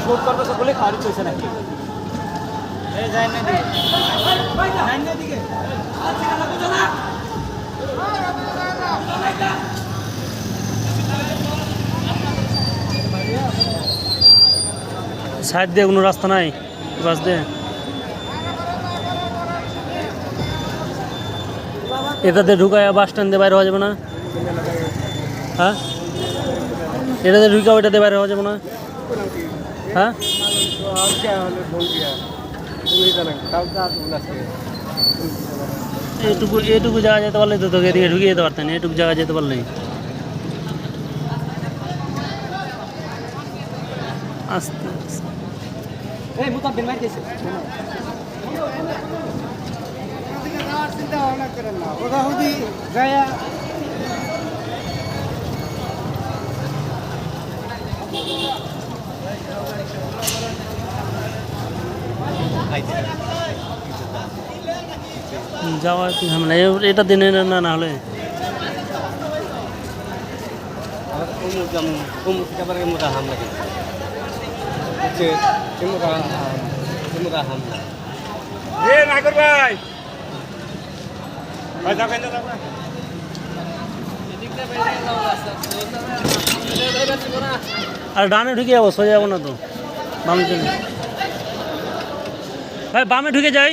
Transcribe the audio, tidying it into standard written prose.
shoot করবে সকলে খাওয়ার চলছে নাকি এই যায় না দিকে নাই না দিকে আচ্ছা না বুঝো না সাইড দিয়ে কোনো রাস্তা নাই বাস দিয়ে এটাতে ঢুকায় বাস স্ট্যান্ড দিয়ে বাইরে হওয়া যাবে না হ্যাঁ এটাতে ঢুকা ওইটাতে বাইরে হওয়া যাবে না হ্যাঁ এইটুকু জায়গা যেতে পারলে তো তোকে এদিকে ঢুকিয়ে যেতে পারতেন এইটুকু জায়গা যেতে পারলেই আস্তে এই মুতাব্বির মাইতেছে চিন্তা ভাবনা করেন না ওটা হুদি গায়া যাওয়া কি ঝামেলা এটা দিনে না না হলে আর ডানে ঢুকে যাবো সোজা যাবো না তো বামে চলে ভাই বামে ঢুকে যাই